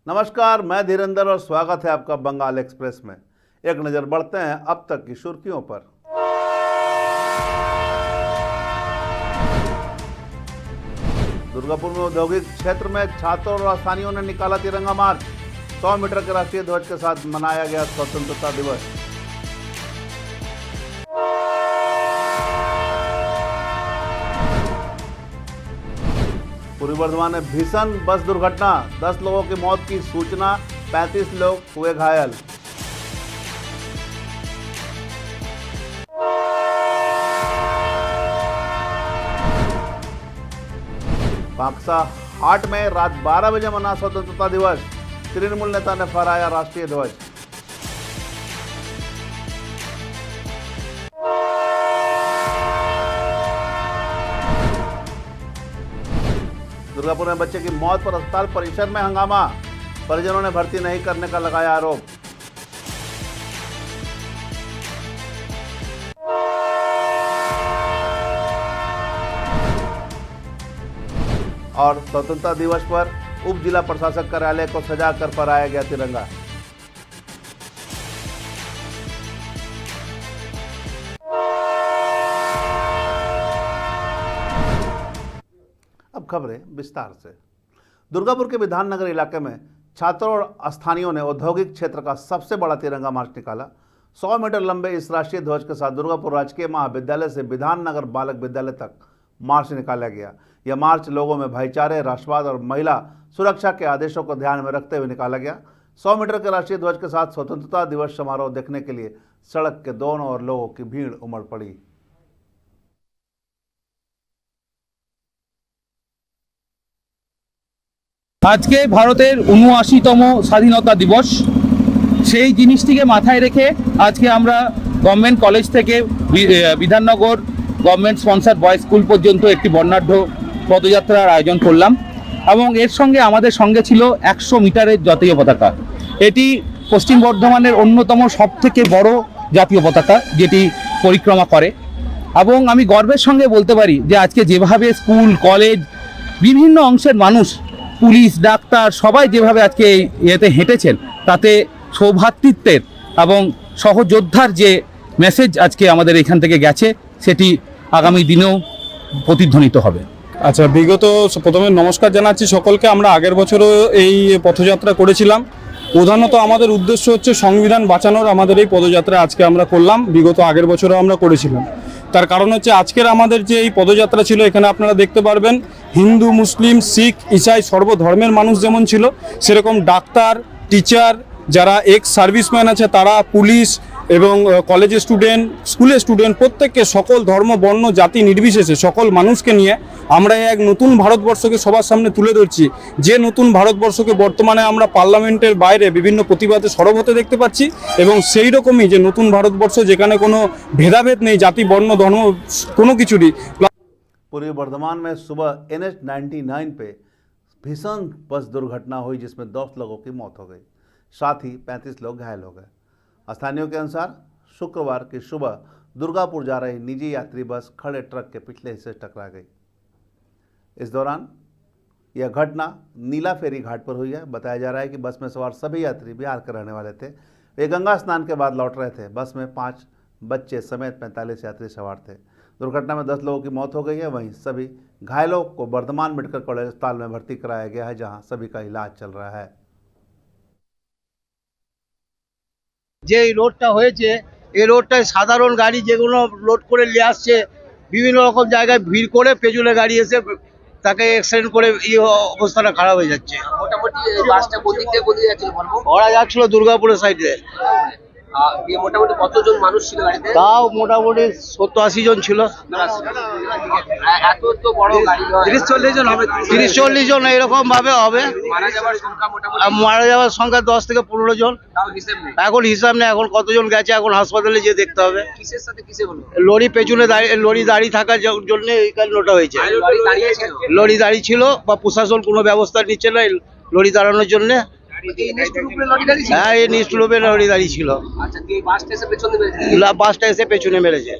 नमस्कार, मैं धीरेंद्र और स्वागत है आपका बंगाल एक्सप्रेस में। एक नजर बढ़ते हैं अब तक की सुर्खियों पर। दुर्गापुर में औद्योगिक क्षेत्र में छात्रों और स्थानीयों ने निकाला तिरंगा मार्च। 100 मीटर के राष्ट्रीय ध्वज के साथ मनाया गया स्वतंत्रता दिवस। पूर्वी बर्धमान में भीषण बस दुर्घटना, 10 लोगों की मौत की सूचना, 35 लोग हुए घायल। बाक्सा हाट में रात 12 बजे मना स्वतंत्रता दिवस। तृणमूल नेता ने फहराया राष्ट्रीय ध्वज। दुर्गापुर में बच्चे की मौत पर अस्पताल परिसर में हंगामा, परिजनों ने भर्ती नहीं करने का लगाया आरोप। और स्वतंत्रता दिवस पर उप जिला प्रशासक कार्यालय को सजा कर फहराया गया तिरंगा। अब खबरें विस्तार से। दुर्गापुर के विधाननगर इलाके में छात्रों और स्थानीयों ने औद्योगिक क्षेत्र का सबसे बड़ा तिरंगा मार्च निकाला। 100 मीटर लंबे इस राष्ट्रीय ध्वज के साथ दुर्गापुर राजकीय महाविद्यालय से विधाननगर बालक विद्यालय तक मार्च निकाला गया। यह मार्च लोगों में भाईचारे, राष्ट्रवाद और महिला सुरक्षा के आदेशों को ध्यान में रखते हुए निकाला गया। 100 मीटर के राष्ट्रीय ध्वज के साथ स्वतंत्रता दिवस समारोह देखने के लिए सड़क के दोनों ओर लोगों की भीड़ उमड़ पड़ी। आज के ভারতের ৭৯তম স্বাধীনতা দিবস, সেই জিনিসটিকে মাথায় রেখে আজকে আমরা গভর্নমেন্ট কলেজ থেকে Bidhannagar government sponsor boys school পর্যন্ত একটি বর্ণাঢ্য পদযাত্রার আয়োজন করলাম এবং এর সঙ্গে আমাদের সঙ্গে ছিল ১০০ মিটারের জাতীয় পতাকা। এটি পশ্চিম বর্ধমানের অন্যতম সবথেকে বড় জাতীয় পতাকা যেটি পরিক্রমা করে এবং আমি গর্বের সঙ্গে বলতে পারি যে আজকে যেভাবে স্কুল কলেজ বিভিন্ন অংশের মানুষ, পুলিশ, ডাক্তার সবাই যেভাবে আজকে এতে হেঁটেছেন তাতে সৌভ্রাতৃত্বের এবং সহযোদ্ধার যে মেসেজ আজকে আমাদের এখান থেকে গেছে সেটি আগামী দিনেও প্রতিধ্বনিত হবে। আচ্ছা, বিগত প্রথমে নমস্কার জানাচ্ছি সকলকে। আমরা আগের বছরও এই পথযাত্রা করেছিলাম। প্রধানত আমাদের উদ্দেশ্য হচ্ছে সংবিধান বাঁচানোর। আমাদের এই পদযাত্রা আজকে আমরা করলাম, বিগত আগের বছরও আমরা করেছিলাম। তার কারণ হচ্ছে আজকের আমাদের যে এই পদযাত্রা ছিল, এখানে আপনারা দেখতে পারবেন হিন্দু, মুসলিম, শিখ, ইসাই সর্বধর্মের মানুষ যেমন ছিল সেরকম ডাক্তার, টিচার, যারা এক্স সার্ভিসম্যান আছে তারা, পুলিশ এবং কলেজের স্টুডেন্ট, স্কুলের স্টুডেন্ট, প্রত্যেককে সকল ধর্ম, বর্ণ, জাতি নির্বিশেষে সকল মানুষকে নিয়ে আমরা এক নতুন ভারতবর্ষকে সবার সামনে তুলে ধরছি। যে নতুন ভারতবর্ষকে বর্তমানে আমরা পার্লামেন্টের বাইরে বিভিন্ন প্রতিবাদে সরব হতে দেখতে পাচ্ছি এবং সেই রকমই যে নতুন ভারতবর্ষ যেখানে কোনো ভেদাভেদ নেই, জাতি, বর্ণ, ধর্ম কোনো কিছুরই। पूर्वी बर्धमान में सुबह NH 99 पे भीषण बस दुर्घटना हुई जिसमें 10 लोगों की मौत हो गई, साथ ही 35 लोग घायल हो गए। स्थानीयों के अनुसार शुक्रवार की सुबह दुर्गापुर जा रही निजी यात्री बस खड़े ट्रक के पिछले हिस्से से टकरा गई। इस दौरान यह घटना नीला फेरी घाट पर हुई है। बताया जा रहा है कि बस में सवार सभी यात्री बिहार के रहने वाले थे। वे गंगा स्नान के बाद लौट रहे थे। बस में 5 बच्चे समेत 45 यात्री सवार थे। दुर्घटना में 10 लोगों की मौत हो गई है। वहीं सभी घायलों को बर्धमान मेडिकल कॉलेज अस्पताल में भर्ती कराया गया है, जहां सभी का इलाज चल रहा है। যে রোডটা হয়েছে এই রোডটায় সাধারণ গাড়ি যেগুলো লোড করে নিয়ে আসছে বিভিন্ন রকম জায়গায় ভিড় করে পেছনে গাড়ি এসে তাকে অ্যাক্সিডেন্ট করে এই অবস্থাটা খারাপ হয়ে যাচ্ছে। মোটামুটি বাসটা কোন দিক থেকে কোন দিকে যাচ্ছিল বলবো? ওরা যাচ্ছিল দুর্গাপুরের সাইডে। মোটামুটি কতজন মানুষ ছিল গাড়িতে? তাও মোটামুটি 70-80 জন ছিল। এত তো বড় গাড়ি নয়, 30-40 জন হবে, 30-40 জন এরকম ভাবে হবে। মারা যাওয়ার সংখ্যা মোটামুটি আর মারা যাওয়ার সংখ্যা 10 থেকে 15 জন। তাও হিসেব নেই। এখন হিসাব নেই, এখন কতজন গেছে এখন হাসপাতালে যেয়ে দেখতে হবে। কিসের সাথে কিসে হলো? লরি পেছনে লরি দাঁড়িয়ে থাকার জন্য এই কাণ্ডটা হয়েছে। লরি দাঁড়িয়ে ছিল? লরি দাঁড়িয়ে ছিল বা প্রশাসন কোনো ব্যবস্থা নিচ্ছে না লরি দাঁড়ানোর জন্য। হ্যাঁ, এই নিচলুপে লরি দাঁড়িয়ে ছিল। আচ্ছা, এই বাসটা এসে পেছনে মেরেছে? বাসটা এসে পেছনে মেরেছে।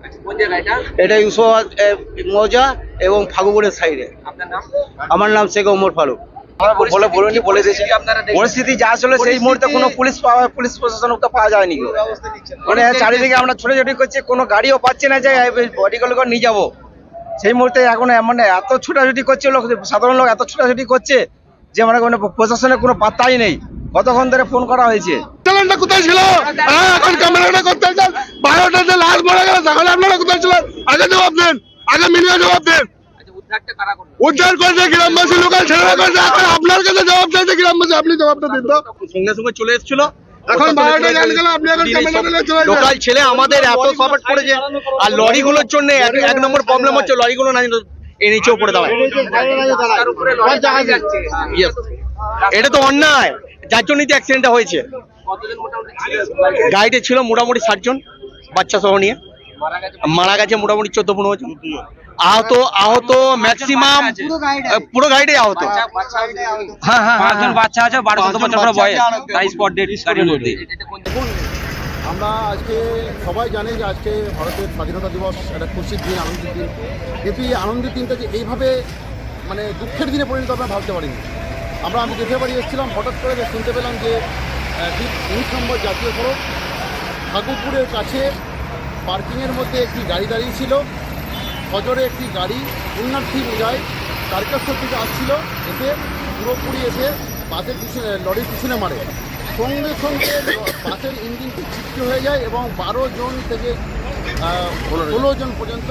আচ্ছা, কোন জায়গা এটা? এটা ইউসুফ মৌজা এবং ফাগুগড়ের সাইডে। আপনার নাম? আমার নাম শেখ ওমর ফারুক। বলে বলুনি বলে দিয়েছে আপনারা দেখবেন। পরিস্থিতি যা ছিল সেই মুহূর্তে কোনো পুলিশ প্রশাসন তো পাওয়া যায়নি গো। মানে চারিদিকে আমরা ছোটাছুটি করছি, কোনো গাড়িও পাচ্ছি না যে বডিগুলো নিয়ে যাবো। সেই মুহূর্তে এখন মানে এত ছোটাছুটি করছে লোক, সাধারণ লোক এত ছোটাছুটি করছে যে মানে কোনো প্রশাসনের কোনো পাত্তাই নেই। কতক্ষণ ধরে ফোন করা হয়েছে। চ্যানেলটা কোথায় ছিল? এখন ক্যামেরাটা করতে চান, 12টাতে লাশ মারা গেল, তাহলে আপনারা কোথায় ছিলেন? আগে জবাব দেন, আগে মিডিয়া জবাব দেন। আচ্ছা, উদ্ধারটা কারা করলো? উদ্ধার করেছে গ্রামবাসী, লোকাল ছেলেরা করেছে। এখন আপনার কাছে জবাব চাইছে গ্রামবাসী, আপনি জবাবটা দিন তো। সঙ্গে সঙ্গে চলে এসেছিল। এখন 12টা গান গেল, আপনি এখন ক্যামেরাটা নিয়ে চলে লোকাল যান। ছেলে আমাদের এত সাপোর্ট করেছে। আর লরিগুলোর জন্য এক নম্বর প্রবলেম হচ্ছে লরিগুলো না এই নিচে উপরে দাঁড়ায়। তার উপরে লরি দাঁড়িয়ে যাচ্ছে। Yes. এটা তো অন্যায়, যার জন্যই তো অ্যাক্সিডেন্টটা হয়েছে। কতজন মোটামুটি ছিল? গাড়িতে ছিল মোটামুটি 60 জন বাচ্চা সহ নিয়ে। মারা গেছে? মারা গেছে মোটামুটি 14-15 জন। আহত ম্যাক্সিমাম পুরো গাড়িটাই আহত। হ্যাঁ হ্যাঁ 5 জন বাচ্চা আছে, 12-14 বছর করে বয়স, তাই স্পট ডেড গাড়ির মধ্যে। এটা কোন আমরা আজকে সবাই জানে যে আজকে ভারতের স্বাধীনতা দিবস একটা খুশির দিন, আনন্দের দিন, কিন্তু এই আনন্দের দিনটা যে এইভাবে মানে দুঃখের দিনে পরিণত আমরা ভাবতে পারিনি। আমি দেখে বাড়ি এসেছিলাম, হঠাৎ করে শুনতে পেলাম যে 19 নম্বর জাতীয় সড়ক ঠাকুরপুরের কাছে পার্কিংয়ের মধ্যে একটি গাড়ি দাঁড়িয়ে ছিল। ফজরে একটি গাড়ি পুণ্যার্থী বোঝায় তারকেশ্বর থেকে আসছিল, এসে পুরোপুরি এসে বাসের পিছনে লরির পিছনে মারে। সঙ্গে সঙ্গে বাসের ইঞ্জিনটি বিক্রি হয়ে যায় এবং 12 জন থেকে 16 জন পর্যন্ত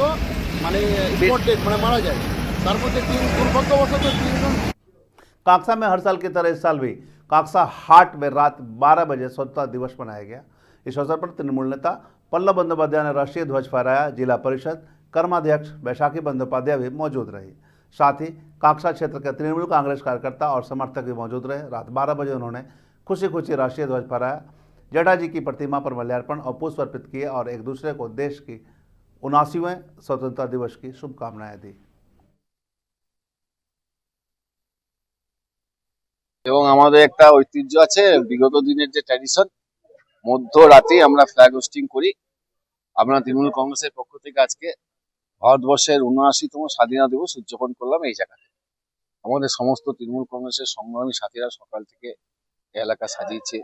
মানে স্পট ডেথ মানে मारा যায়। তার মধ্যে দুর্ভাগ্যবশত 3 জন। काकसा में हर साल की तरह इस साल भी काकसा हाट में रात 12 बजे स्वतंत्रता दिवस मनाया गया। इस अवसर पर तृणमूल नेता पल्लव बंदोपाध्याय ने राष्ट्रीय ध्वज फहराया। जिला परिषद कर्माध्यक्ष वैशाखी बंदोपाध्याय भी मौजूद रही। साथ ही काकसा क्षेत्र के तृणमूल कांग्रेस कार्यकर्ता और समर्थक भी मौजूद रहे। रात 12 बजे उन्होंने खुशी खुशी राष्ट्रीय ध्वज फहराया, जटा जी की प्रतिमा पर माल्यार्पण और पुष्प अर्पित किए और एक दूसरे को देश की 79वें स्वतंत्रता दिवस की शुभकामनाएं दी। এবং আমাদের একটা ঐতিহ্য আছে, বিগত দিনের যে ট্র্যাডিশন, মধ্যরাতে আমরা ফ্ল্যাগ হোস্টিং করি। আমরা তৃণমূল কংগ্রেসের পক্ষ থেকে আজকে ভারতবর্ষের 79তম স্বাধীনতা দিবস উদযাপন করলাম এই জায়গাতে। আমাদের সমস্ত তৃণমূল কংগ্রেসের সংগ্রামী সাথীরা সকাল থেকে এই এলাকা সাজিয়েছে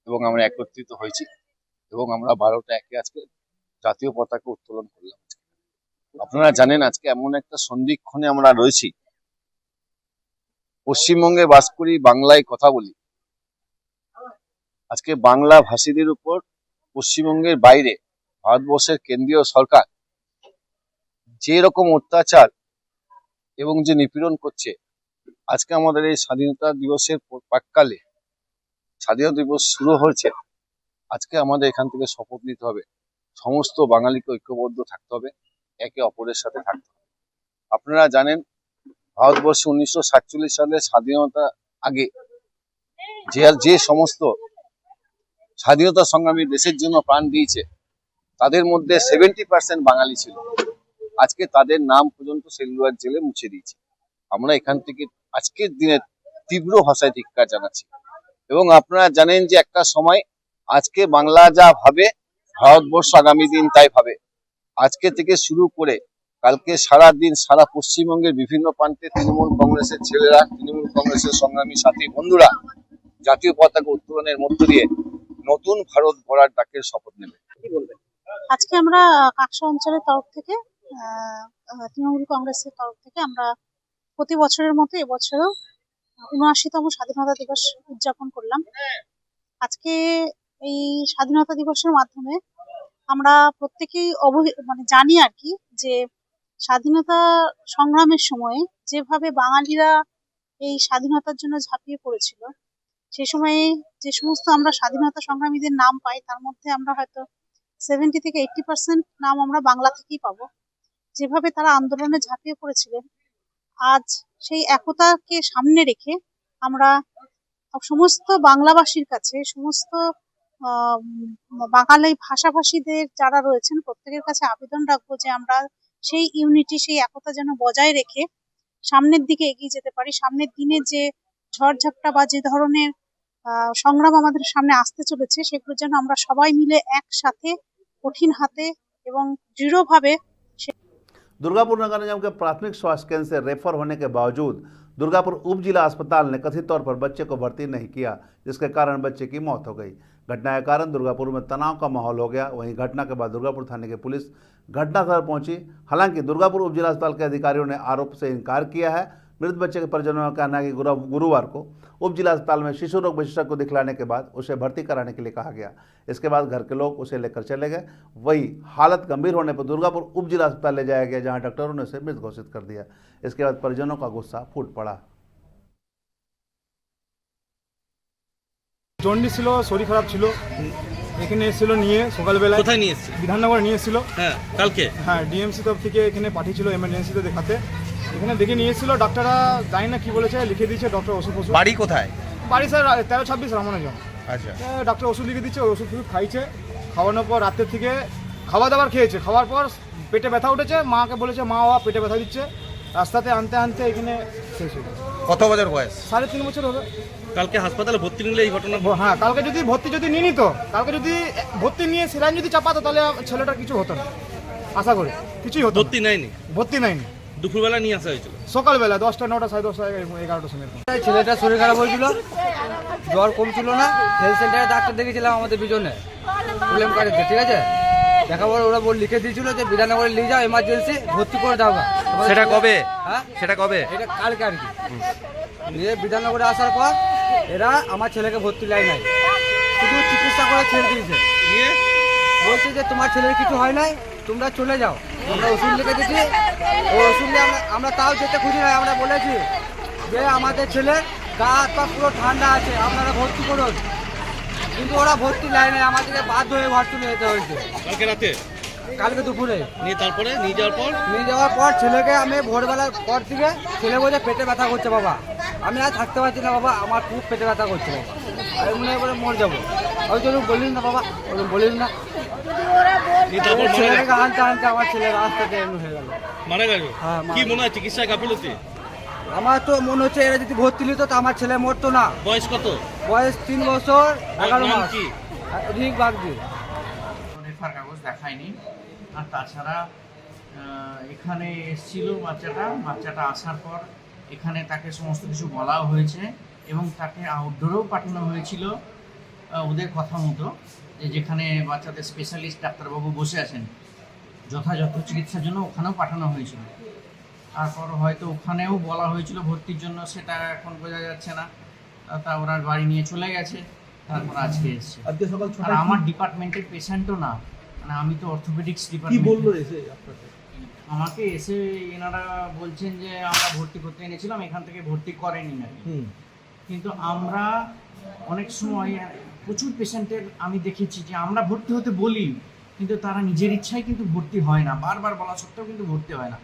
এবং আমরা একত্রিত হয়েছি এবং আমরা 12টা একে আজকে জাতীয় পতাকা উত্তোলন করলাম। আপনারা জানেন আজকে এমন একটা সন্ধিক্ষণে আমরা রয়েছি, পশ্চিমবঙ্গে বাস করি, বাংলায় কথা বলি। আজকে বাংলা ভাষীদের উপর পশ্চিমবঙ্গের বাইরে ভারতবর্ষের কেন্দ্রীয় সরকার যে রকম অত্যাচার এবং যে নিপীড়ন করছে, আজকে আমাদের এই স্বাধীনতা দিবসের প্রাক্কালে স্বাধীনতা দিবস শুরু হয়েছে। আজকে আমাদের এখান থেকে শপথ নিতে হবে, সমস্ত বাঙালিকে ঐক্যবদ্ধ থাকতে হবে, একে অপরের সাথে থাকতে হবে। আপনারা জানেন ভারতবর্ষে 1947 সালে স্বাধীনতা আগে যে সমস্ত স্বাধীনতা সংগ্রামী দেশের জন্য প্রাণ দিয়েছে, তাদের মধ্যে 70% বাঙালি ছিল। আজকে তাদের নাম পর্যন্ত সেলুলার জেলে মুছে দিয়েছে। আমরা এখান থেকে আজকের দিনে তীব্র ভাষায় ধিক্কার জানাচ্ছি। এবং আপনারা জানেন যে একটা সময় আজকে বাংলা যা ভাবে, ভারতবর্ষ আগামী দিন তাই ভাবে। আজকে থেকে শুরু করে কালকে সারা দিন সারা পশ্চিমবঙ্গের বিভিন্ন প্রান্তে তৃণমূল কংগ্রেসের ছেলেরা, তৃণমূল কংগ্রেসের সংগ্রামী সাথী বন্ধুরা জাতীয় পতাকা উত্তোলনের মধ্য দিয়ে নতুন ভারত গড়ার ডাকের শপথ নেবে। আজকে আমরা কাকসা অঞ্চলের তরফ থেকে তৃণমূল কংগ্রেসের তরফ থেকে আমরা প্রতি বছরের মতো এবছরও ৭৯তম স্বাধীনতা দিবস উদযাপন করলাম। আজকে এই স্বাধীনতা দিবসের মাধ্যমে আমরা প্রত্যেকেই মানে জানি আর কি যে স্বাধীনতা সংগ্রামের সময়ে যেভাবে বাঙালিরা এই স্বাধীনতার জন্য ঝাঁপিয়ে পড়েছিল, সে সময়ে যে সমস্ত আমরা স্বাধীনতা সংগ্রামীদের নাম পাই তার মধ্যে আমরা হয়তো 70 থেকে 80% নাম আমরা বাংলা থেকেই পাবো। যেভাবে তারা আন্দোলনে ঝাঁপিয়ে পড়েছিলেন, আজ সেই একতাকে সামনে রেখে আমরা সমস্ত বাংলাভাষীর কাছে, সমস্ত বাঙালি ভাষাভাষীদের যারা রয়েছেন প্রত্যেকের কাছে আবেদন রাখবো যে আমরা সেই ইউনিটি, সেই একতা যেন বজায় রেখে সামনের দিকে এগিয়ে যেতে পারি। সামনের দিনে যে ঝড়ঝাপটা বা যে ধরনের সংগ্রাম আমাদের সামনে আসতে চলেছে, সেগুলো যেন আমরা সবাই মিলে একসাথে কঠিন হাতে এবং দৃঢ়ভাবে। दुर्गापुर नगर निगम के प्राथमिक स्वास्थ्य केंद्र से रेफर होने के बावजूद दुर्गापुर उप जिला अस्पताल ने कथित तौर पर बच्चे को भर्ती नहीं किया, जिसके कारण बच्चे की मौत हो गई। घटना के कारण दुर्गापुर में तनाव का माहौल हो गया। वहीं घटना के बाद दुर्गापुर थाने की पुलिस घटनास्थल पहुंची। हालांकि दुर्गापुर उप जिला अस्पताल के अधिकारियों ने आरोप से इनकार किया है। मृत बच्चे के परिजनों का कहना है कि गुरुवार को उप जिला अस्पताल में शिशु रोग विशेषज्ञ को दिखलाने के बाद उसे भर्ती कराने के लिए कहा गया। इसके बाद घर के लोग उसे लेकर चले गए। वहीं हालत गंभीर होने पर दुर्गापुर उप जिला अस्पताल ले जाया गया, जहां डॉक्टरों ने उसे मृत घोषित कर दिया। इसके बाद परिजनों का गुस्सा फूट पड़ा। জন্ডিস ছিল, শরীর খারাপ ছিল, এখানে এসেছিল নিয়ে সকালবেলা। কোথায় নিয়ে এসেছে? বিধাননগর নিয়ে এসেছিল। হ্যাঁ, কালকে। হ্যাঁ, ডিএমসি তরফ থেকে এখানে পাঠিয়েছিল এমার্জেন্সিতে দেখাতে। এখানে দেখে নিয়ে এসেছিল, ডাক্তাররা জানি না কি বলেছে, লিখে দিয়েছে ডক্টর ওষুধ। বাড়ি কোথায়? বাড়ি স্যার 1326 রামানুজন। আচ্ছা। ডাক্তার ওষুধ লিখে দিচ্ছে, ওষুধ খাইছে। খাওয়ানোর পর রাতের থেকে খাওয়া দাবার খেয়েছে। খাওয়ার পর পেটে ব্যথা উঠেছে, মাকে বলেছে মা বাবা পেটে ব্যথা দিচ্ছে। রাস্তাতে আনতে আনতে এখানে শেষ হয়ে গেছে। কত বছর বয়স? 3.5 বছর হবে। কালকে হাসপাতালে ভর্তি নিলে এই ঘটনা? হ্যাঁ, কালকে যদি ভর্তি নিয়ে নিত, কালকে যদি ভর্তি নিয়ে সেলাইন যদি চাপাতো, তাহলে ছেলেটার কিছু হতো না। আশা করি কিছুই হতো। ভর্তি নেয়নি? ভর্তি নেয়নি। দুপুরবেলা নিয়ে আসা হয়েছিল? সকালবেলা 10টা 9টা 10:30 11টার সময়। ছেলেটার শরীর খারাপ হয়েছিল, জ্বর কমছিল না। হেলথ সেন্টারে ডাক্তার দেখেছিলাম আমাদের পিছনে প্রবলেম কাটিতে, ঠিক আছে। দেখার পর ওরা লিখে দিয়েছিল যে বিধাননগরে নিয়ে যাও, এমার্জেন্সি ভর্তি করে দাও। সেটা কবে? হ্যাঁ, সেটা কবে? এটা কালকে আর কি। নিয়ে বিধাননগরে আসার পর এরা আমার ছেলেকে ভর্তি লাই নাই, শুধু চিকিৎসা করে ছেড়ে দিয়েছে। নিয়ে বলছে যে তোমার ছেলের কিছু হয় নাই, তোমরা চলে যাও। আমরা ওষুধ লিখে দিচ্ছি, ওই ওষুধ নিয়ে আমরা তাও যেতে খুশি নয়। আমরা বলেছি যে আমাদের ছেলের গা হাত পা পুরো ঠান্ডা আছে, আপনারা ভর্তি করুন। কিন্তু ওরা ভর্তি লাই নাই, আমাদেরকে বাধ্য হয়ে ঘর চলে যেতে হয়েছে। কালকে রাতে? কালকে দুপুরে। নিয়ে তারপরে নিয়ে যাওয়ার পর ছেলেকে আমি ভোরবেলার পর থেকে ছেলে বলছে পেটে ব্যথা করছে বাবা, আমি আর থাকতে পারছি না বাবা, আমার খুব পেটে ব্যথা করছে বাবা, আমি মনে করে মরে যাবো। ওই জন্য বলিস না বাবা, বলিস না। ছেলেকে আনতে আনতে আমার ছেলে রাস্তাতে এমনি হয়ে গেল, মারা গেল। হ্যাঁ, কি মনে হয় চিকিৎসায় গাফিলতি? আমার তো মনে হচ্ছে এরা যদি ভর্তি নিত তো আমার ছেলে মরতো না। বয়স কত? বয়স 3 বছর 11 নাম মাস। কি? রিক বাগদি। রেফার কাগজ দেখায়নি। আর তাছাড়া এখানে এসেছিল বাচ্চাটা আসার পর এখানে তাকে সমস্ত কিছু বলাও হয়েছে এবং তাকে আউটডোরেও পাঠানো হয়েছিল ওদের কথা মতো, যে যেখানে বাচ্চাদের স্পেশালিস্ট ডাক্তারবাবু বসে আছেন যথাযথ চিকিৎসার জন্য ওখানেও পাঠানো হয়েছিল। তারপর হয়তো ওখানেও বলা হয়েছিল ভর্তির জন্য, সেটা এখন বোঝা যাচ্ছে না। তা ওরা বাড়ি নিয়ে চলে গেছে, তারপর আজকে এসছে। আর আমার ডিপার্টমেন্টের পেশেন্টও না, মানে আমি তো অর্থোপেডিক্স ডিপার্টমেন্ট। কি বললো এসে আপনাকে? আমাকে এসে এনারা বলছেন যে আমরা ভর্তি করতে এনেছিলাম, এখান থেকে ভর্তি করেনি নাকি। কিন্তু আমরা অনেক সময় প্রচুর পেশেন্টের আমি দেখেছি যে আমরা ভর্তি হতে বলি, কিন্তু তারা নিজের ইচ্ছায় কিন্তু ভর্তি হয় না, বারবার বলা সত্ত্বেও কিন্তু ভর্তি হয় না।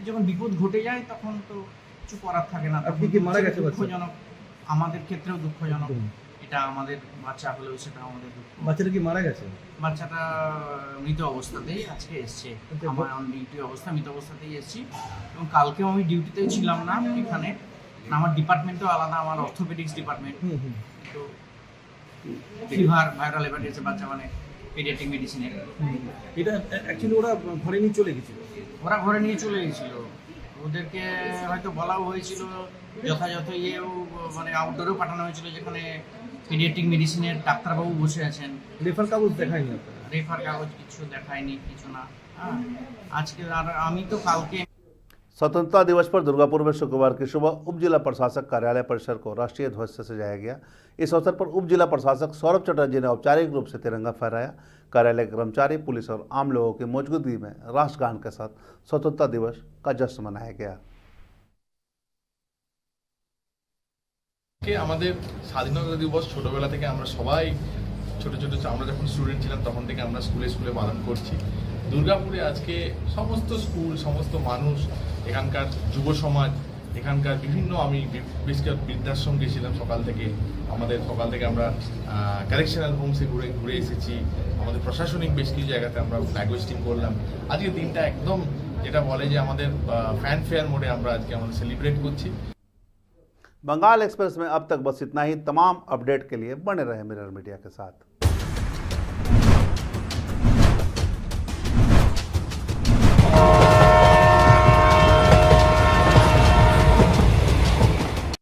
যখন বিপদ ঘটে যায় তখন তো কিছু করার থাকে না। আপনি কি মারা গেছে? দুঃখজনক, আমাদের ক্ষেত্রেও দুঃখজনক। এটা আমাদের বাচ্চা হলেও সেটা আমাদের দুঃখ। বাচ্চাটা কি মারা গেছে? বাচ্চাটা মৃত অবস্থাতেই আজকে এসছে, আমার অন ডিউটি অবস্থা মৃত অবস্থাতেই এসেছি। এবং কালকেও আমি ডিউটিতেও ছিলাম না এখানে, আমার ডিপার্টমেন্টও আলাদা, আমার অর্থোপেডিক্স ডিপার্টমেন্ট। তো ফিভার ভাইরাল হেপাটাইটিসের বাচ্চা, মানে পেডিয়াট্রিক মেডিসিনের। এটা অ্যাকচুয়ালি ওরা ঘরে নিয়ে চলে গেছিল। ওরা ঘরে নিয়ে চলে গেছিল, ওদেরকে হয়তো বলাও হয়েছিল যথাযথ ইয়েও, মানে আউটডোরেও পাঠানো হয়েছিল যেখানে পেডিয়াট্রিক মেডিসিনের ডাক্তারবাবু বসে আছেন। রেফার কাগজ দেখায়নি? রেফার কাগজ কিছু দেখায়নি, কিছু না। আজকে আর আমি তো কালকে। स्वतंत्रता दिवस पर दुर्गापुर में शुक्रवार की सुबह उप जिला प्रशासक कार्यालय परिसर को राष्ट्रीय ध्वज से सजाया गया। इस अवसर पर उप जिला प्रशासक सौरभ चटर्जी ने औपचारिक रूप से तिरंगा फहराया। कार्यालय के कर्मचारी, पुलिस और आम लोगों की मौजूदगी में राष्ट्रगान के साथ स्वतंत्रता दिवस का जश्न मनाया गया। আমাদের স্বাধীনতা দিবস ছোটবেলা থেকে আমরা সবাই ছোট আমরা যখন স্টুডেন্ট ছিলাম তখন থেকে আমরা স্কুলে পালন করছি। দুর্গাপুরে আজকে সমস্ত স্কুল, সমস্ত মানুষ, এখানকার যুব সমাজ, এখানকার বিভিন্ন, আমি বেশ বৃদ্ধাশ্রম গেছিলাম সকাল থেকে আমরা কারেকশনাল হোমসে ঘুরে এসেছি, আমাদের প্রশাসনিক বেশ কিছু জায়গাতে আমরা ফ্ল্যাগ হোয়েস্টিং করলাম। আজকে দিনটা একদম যেটা বলে যে আমাদের ফ্যান ফেয়ার মোডে আমরা আজকে আমাদের সেলিব্রেট করছি। बंगाल एक्सप्रेस में अब तक बस इतना ही। तमाम अपडेट के लिए बने रहे मिरर मीडिया के साथ।